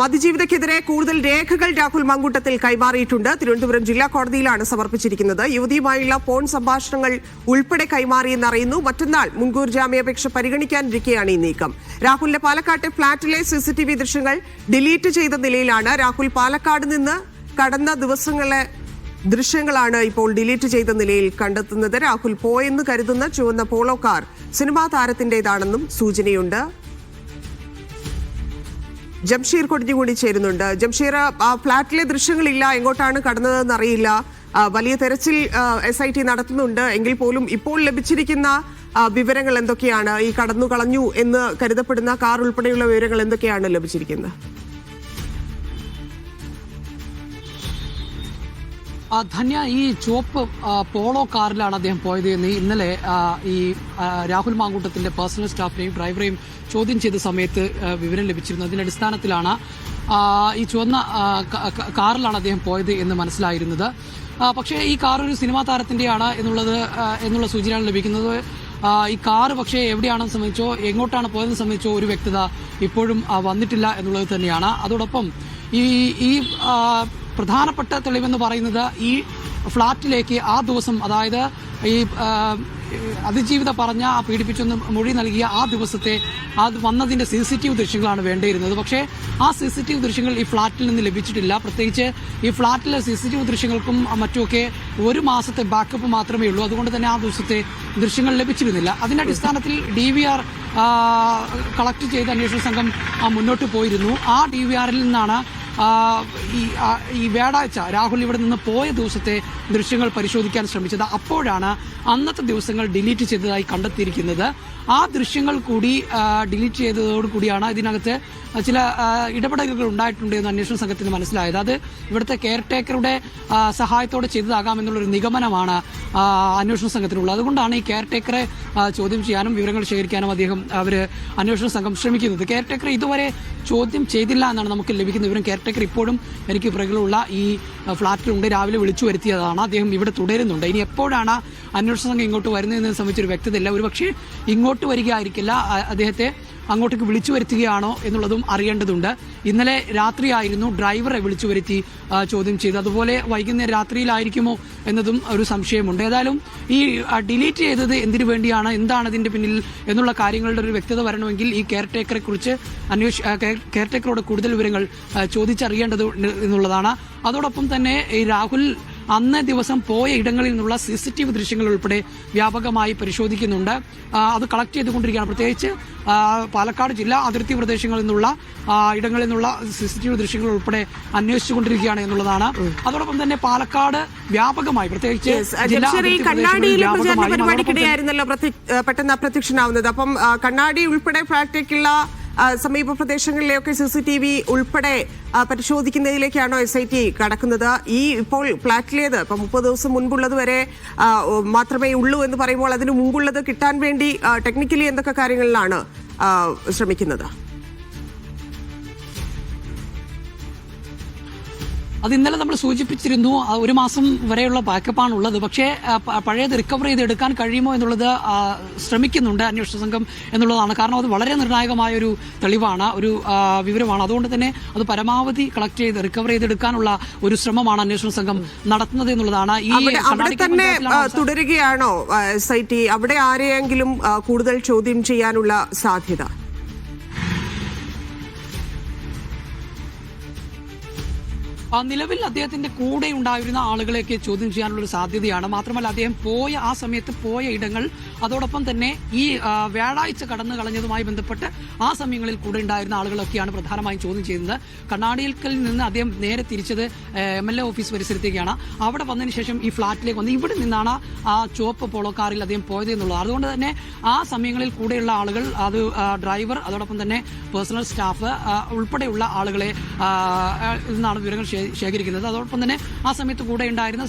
അതിജീവിതയ്ക്കെതിരെ കൂടുതൽ രേഖകൾ രാഹുൽ മാങ്കൂട്ടത്തിൽ കൈമാറിയിട്ടുണ്ട്. തിരുവനന്തപുരം ജില്ലാ കോടതിയിലാണ് സമർപ്പിച്ചിരിക്കുന്നത്. യുവതിയുമായുള്ള ഫോൺ സംഭാഷണങ്ങൾ ഉൾപ്പെടെ കൈമാറിയെന്നറിയുന്നു. മറ്റന്നാൾ മുൻകൂർ ജാമ്യാപേക്ഷ പരിഗണിക്കാനിരിക്കെയാണ് ഈ നീക്കം. രാഹുലിന്റെ പാലക്കാട്ടെ ഫ്ളാറ്റിലെ CCTV ദൃശ്യങ്ങൾ ഡിലീറ്റ് ചെയ്ത നിലയിലാണ്. രാഹുൽ പാലക്കാട് നിന്ന് കടന്ന ദിവസങ്ങളിലെ ദൃശ്യങ്ങളാണ് ഇപ്പോൾ ഡിലീറ്റ് ചെയ്ത നിലയിൽ കണ്ടെത്തുന്നത്. രാഹുൽ പോയെന്ന് കരുതുന്ന ചുവന്ന പോളോ കാർ സിനിമാ താരത്തിന്റേതാണെന്നും സൂചനയുണ്ട്. ജംഷീർ കൊടിഞ്ഞുകൂടി ചേരുന്നുണ്ട്. ജംഷീർ, ഫ്ളാറ്റിലെ ദൃശ്യങ്ങളില്ല, എങ്ങോട്ടാണ് കടന്നതെന്ന് അറിയില്ല. വലിയ തെരച്ചിൽ SIT നടത്തുന്നുണ്ട്. എങ്കിൽ പോലും ഇപ്പോൾ ലഭിച്ചിരിക്കുന്ന വിവരങ്ങൾ എന്തൊക്കെയാണ്? ഈ കടന്നു കളഞ്ഞു എന്ന് കരുതപ്പെടുന്ന കാർ ഉൾപ്പെടെയുള്ള വിവരങ്ങൾ എന്തൊക്കെയാണ് ലഭിച്ചിരിക്കുന്നത്? ധന്യ, ഈ ചുവപ്പ് പോളോ കാറിലാണ് അദ്ദേഹം പോയത് എന്ന് ഇന്നലെ ഈ രാഹുൽ മാങ്കൂട്ടത്തിന്റെ പേഴ്സണൽ സ്റ്റാഫിനെയും ഡ്രൈവറെയും ചോദ്യം ചെയ്ത സമയത്ത് വിവരം ലഭിച്ചിരുന്നു. അതിന്റെ അടിസ്ഥാനത്തിലാണ് ഈ ചുവന്ന കാറിലാണ് അദ്ദേഹം പോയത് എന്ന് മനസ്സിലായിരുന്നത്. പക്ഷേ ഈ കാർ ഒരു സിനിമാ താരത്തിന്റെയാണ് എന്നുള്ള സൂചനയാണ് ലഭിക്കുന്നത്. ഈ കാറ് പക്ഷേ എവിടെയാണെന്ന് സംബന്ധിച്ചോ എങ്ങോട്ടാണ് പോയതെന്ന് സംബന്ധിച്ചോ ഒരു വ്യക്തത ഇപ്പോഴും വന്നിട്ടില്ല എന്നുള്ളത് തന്നെയാണ്. അതോടൊപ്പം ഈ പ്രധാനപ്പെട്ട തെളിവെന്ന് പറയുന്നത് ഈ ഫ്ളാറ്റിലേക്ക് ആ ദിവസം, അതായത് ഈ അതിജീവിത പറഞ്ഞ പീഡിപ്പിച്ചെന്ന് മൊഴി നൽകിയ ആ ദിവസത്തെ വന്നതിന്റെ CCTV ദൃശ്യങ്ങളാണ് വേണ്ടിയിരുന്നത്. പക്ഷേ ആ CCTV ദൃശ്യങ്ങൾ ഈ ഫ്ളാറ്റിൽ നിന്ന് ലഭിച്ചിട്ടില്ല. പ്രത്യേകിച്ച് ഈ ഫ്ളാറ്റിലെ CCTV ദൃശ്യങ്ങൾക്കും മറ്റുമൊക്കെ ഒരു മാസത്തെ ബാക്കപ്പ് മാത്രമേ ഉള്ളൂ. അതുകൊണ്ട് തന്നെ ആ ദിവസത്തെ ദൃശ്യങ്ങൾ ലഭിച്ചിരുന്നില്ല. അതിന്റെ അടിസ്ഥാനത്തിൽ DVR കളക്ട് ചെയ്ത് അന്വേഷണ സംഘം മുന്നോട്ട് പോയിരുന്നു. ആ DVRൽ നിന്നാണ് ഈ വ്യാഴാഴ്ച രാഹുൽ ഇവിടെ നിന്ന് പോയ ദിവസത്തെ ദൃശ്യങ്ങൾ പരിശോധിക്കാൻ ശ്രമിച്ചത്. അപ്പോഴാണ് അന്നത്തെ ദിവസങ്ങൾ ഡിലീറ്റ് ചെയ്തതായി കണ്ടെത്തിയിരിക്കുന്നത്. ആ ദൃശ്യങ്ങൾ കൂടി ഡിലീറ്റ് ചെയ്തതോടുകൂടിയാണ് ഇതിനകത്ത് ചില ഇടപെടലുകൾ ഉണ്ടായിട്ടുണ്ട് എന്ന് അന്വേഷണ സംഘത്തിന് മനസ്സിലായത്. അത് ഇവിടുത്തെ കെയർ ടേക്കറുടെ സഹായത്തോടെ ചെയ്തതാകാമെന്നുള്ളൊരു നിഗമനമാണ് അന്വേഷണ സംഘത്തിനുള്ളത്. അതുകൊണ്ടാണ് ഈ കെയർ ടേക്കറെ ചോദ്യം ചെയ്യാനും വിവരങ്ങൾ ശേഖരിക്കാനും അന്വേഷണ സംഘം ശ്രമിക്കുന്നത്. കെയർ ടേക്കറെ ഇതുവരെ ചോദ്യം ചെയ്തില്ല എന്നാണ് നമുക്ക് ലഭിക്കുന്ന വിവരം. കെയർ ടേക്കർ ഇപ്പോഴും എനിക്ക് പിറകിലുള്ള ഈ ഫ്ളാറ്റിലുണ്ട്. രാവിലെ വിളിച്ചു വരുത്തിയതാണ്. അദ്ദേഹം ഇവിടെ തുടരുന്നുണ്ട്. ഇനി എപ്പോഴാണ് അന്വേഷണ സംഘം ഇങ്ങോട്ട് വരുന്നതെന്ന് സംബന്ധിച്ചൊരു വ്യക്തതയില്ല. ഒരുപക്ഷെ ഇങ്ങോട്ട് വരികയായിരിക്കില്ല, അദ്ദേഹത്തെ അങ്ങോട്ടേക്ക് വിളിച്ചു വരുത്തുകയാണോ എന്നുള്ളതും അറിയേണ്ടതുണ്ട്. ഇന്നലെ രാത്രിയായിരുന്നു ഡ്രൈവറെ വിളിച്ചു വരുത്തി ചോദ്യം ചെയ്ത്. അതുപോലെ വൈകുന്നേരം രാത്രിയിലായിരിക്കുമോ എന്നതും ഒരു സംശയമുണ്ട്. ഏതായാലും ഈ ഡിലീറ്റ് ചെയ്തത് എന്തിനു വേണ്ടിയാണ്, എന്താണ് ഇതിന്റെ പിന്നിൽ എന്നുള്ള കാര്യങ്ങളുടെ ഒരു വ്യക്തത വരണമെങ്കിൽ ഈ കെയർ ടേക്കറെ കുറിച്ച് കെയർ ടേക്കറോട് കൂടുതൽ വിവരങ്ങൾ ചോദിച്ചറിയേണ്ടത് എന്നുള്ളതാണ്. അതോടൊപ്പം തന്നെ ഈ രാഹുൽ അന്നേ ദിവസം പോയ ഇടങ്ങളിൽ നിന്നുള്ള CCTV ദൃശ്യങ്ങൾ ഉൾപ്പെടെ വ്യാപകമായി പരിശോധിക്കുന്നുണ്ട്. അത് കളക്ട് ചെയ്തുകൊണ്ടിരിക്കുകയാണ്. പ്രത്യേകിച്ച് പാലക്കാട് ജില്ലാ അതിർത്തി പ്രദേശങ്ങളിൽ നിന്നുള്ള ഇടങ്ങളിൽ നിന്നുള്ള CCTV ദൃശ്യങ്ങൾ ഉൾപ്പെടെ അന്വേഷിച്ചുകൊണ്ടിരിക്കുകയാണ് എന്നുള്ളതാണ്. അതോടൊപ്പം തന്നെ പാലക്കാട് വ്യാപകമായി, പ്രത്യേകിച്ച് പരിപാടിക്കിടെയായിരുന്നല്ലോ പെട്ടെന്ന് അപ്രത്യക്ഷനാവുന്നത്. അപ്പം കണ്ണാടി ഉൾപ്പെടെ ഫ്ളാറ്റിലേക്കുള്ള സമീപ പ്രദേശങ്ങളിലെയൊക്കെ CCTV ഉൾപ്പെടെ പരിശോധിക്കുന്നതിലേക്കാണോ SIT കടക്കുന്നത്? ഈ ഇപ്പോൾ ഫ്ളാറ്റിലേത് ഇപ്പം 30 ദിവസം മുൻപുള്ളത് വരെ മാത്രമേ ഉള്ളൂ എന്ന് പറയുമ്പോൾ അതിന് മുമ്പുള്ളത് കിട്ടാൻ വേണ്ടി ടെക്നിക്കലി എന്തൊക്കെ കാര്യങ്ങളിലാണ് ശ്രമിക്കുന്നത്? അത് ഇന്നലെ നമ്മൾ സൂചിപ്പിച്ചിരുന്നു. ഒരു മാസം വരെയുള്ള ബാക്കപ്പാണ് ഉള്ളത്. പക്ഷേ പഴയത് റിക്കവർ ചെയ്തെടുക്കാൻ കഴിയുമോ എന്നുള്ളത് ശ്രമിക്കുന്നുണ്ട് അന്വേഷണ സംഘം എന്നുള്ളതാണ്. കാരണം അത് വളരെ നിർണായകമായ ഒരു തെളിവാണ്, ഒരു വിവരമാണ്. അതുകൊണ്ട് തന്നെ അത് പരമാവധി കളക്ട് ചെയ്ത് റിക്കവർ ചെയ്തെടുക്കാനുള്ള ഒരു ശ്രമമാണ് അന്വേഷണ സംഘം നടത്തുന്നത് എന്നുള്ളതാണ്. അവിടെ തന്നെ തുടരുകയാണോ SIT? അവിടെ ആരെയെങ്കിലും കൂടുതൽ ചോദ്യം ചെയ്യാനുള്ള സാധ്യത? നിലവിൽ അദ്ദേഹത്തിന്റെ കൂടെ ഉണ്ടായിരുന്ന ആളുകളെയൊക്കെ ചോദ്യം ചെയ്യാനുള്ള ഒരു സാധ്യതയാണ്. മാത്രമല്ല അദ്ദേഹം ആ സമയത്ത് പോയ ഇടങ്ങൾ, അതോടൊപ്പം തന്നെ ഈ വ്യാഴാഴ്ച കടന്നു കളഞ്ഞതുമായി ബന്ധപ്പെട്ട് ആ സമയങ്ങളിൽ കൂടെ ഉണ്ടായിരുന്ന ആളുകളൊക്കെയാണ് പ്രധാനമായും ചോദ്യം ചെയ്യുന്നത്. കണ്ണാടിയിൽ നിന്ന് അദ്ദേഹം നേരെ തിരിച്ചത് MLA ഓഫീസ് പരിസരത്തേക്കാണ്. അവിടെ വന്നതിന് ശേഷം ഈ ഫ്ളാറ്റിലേക്ക് വന്ന് ഇവിടെ നിന്നാണ് ആ ചുവപ്പ് പോളോ കാറിൽ അദ്ദേഹം പോയത് എന്നുള്ളത്. അതുകൊണ്ട് തന്നെ ആ സമയങ്ങളിൽ കൂടെയുള്ള ആളുകൾ, അത് ഡ്രൈവർ, അതോടൊപ്പം തന്നെ പേഴ്സണൽ സ്റ്റാഫ് ഉൾപ്പെടെയുള്ള ആളുകളെ നിന്നാണ് വിവരങ്ങൾ ശേഖരിക്കുന്നത്. അതോടൊപ്പം തന്നെ ആ സമയത്ത് കൂടെ ഉണ്ടായിരുന്ന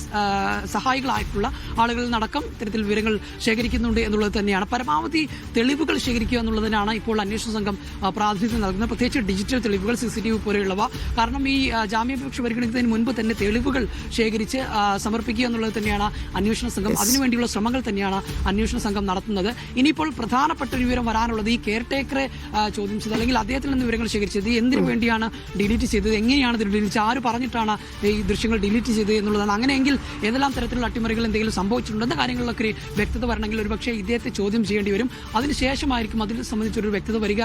സഹായികളായിട്ടുള്ള ആളുകളിൽ നടക്കം ഇത്തരത്തിൽ വിവരങ്ങൾ ശേഖരിക്കുന്നുണ്ട് ചെയ്തിട്ടുണ്ട് എന്നുള്ളത് തന്നെയാണ്. പരമാവധി തെളിവുകൾ ശേഖരിക്കുക എന്നുള്ളതിനാണ് ഇപ്പോൾ അന്വേഷണ സംഘം പ്രാതിനിധ്യം നൽകുന്നത്, പ്രത്യേകിച്ച് ഡിജിറ്റൽ തെളിവുകൾ, CCTV പോലെയുള്ളവ. കാരണം ഈ ജാമ്യാപേക്ഷ പരിഗണിക്കുന്നതിന് മുൻപ് തന്നെ തെളിവുകൾ ശേഖരിച്ച് സമർപ്പിക്കുക എന്നുള്ളത് തന്നെയാണ് അന്വേഷണ സംഘം, അതിനുവേണ്ടിയുള്ള ശ്രമങ്ങൾ തന്നെയാണ് അന്വേഷണ സംഘം നടത്തുന്നത്. ഇനിയിപ്പോൾ പ്രധാനപ്പെട്ട ഒരു വിവരം വരാനുള്ളത് ഈ കെയർടേക്കറെ ചോദ്യം ചെയ്ത് അല്ലെങ്കിൽ അദ്ദേഹത്തിൽ നിന്ന് വിവരങ്ങൾ ശേഖരിച്ചത് എന്തിനു വേണ്ടിയാണ് ഡിലീറ്റ് ചെയ്തത്, എങ്ങനെയാണ് ഇത് ഡിലീറ്റ്, ആര് പറഞ്ഞിട്ടാണ് ഈ ദൃശ്യങ്ങൾ ഡിലീറ്റ് ചെയ്തത് എന്നുള്ളതാണ്. അങ്ങനെയെങ്കിൽ ഏതെല്ലാം തരത്തിലുള്ള അട്ടിമറികൾ എന്തെങ്കിലും സംഭവിച്ചിട്ടുണ്ടെന്ന കാര്യങ്ങളിലൊക്കെ വ്യക്തത വരണമെങ്കിൽ ഒരുപക്ഷെ ഇദ്ദേഹത്തെ ചോദ്യം ചെയ്യേണ്ടി വരും. അതിനുശേഷമായിരിക്കും അതിനെ സംബന്ധിച്ചൊരു വ്യക്തത വരിക.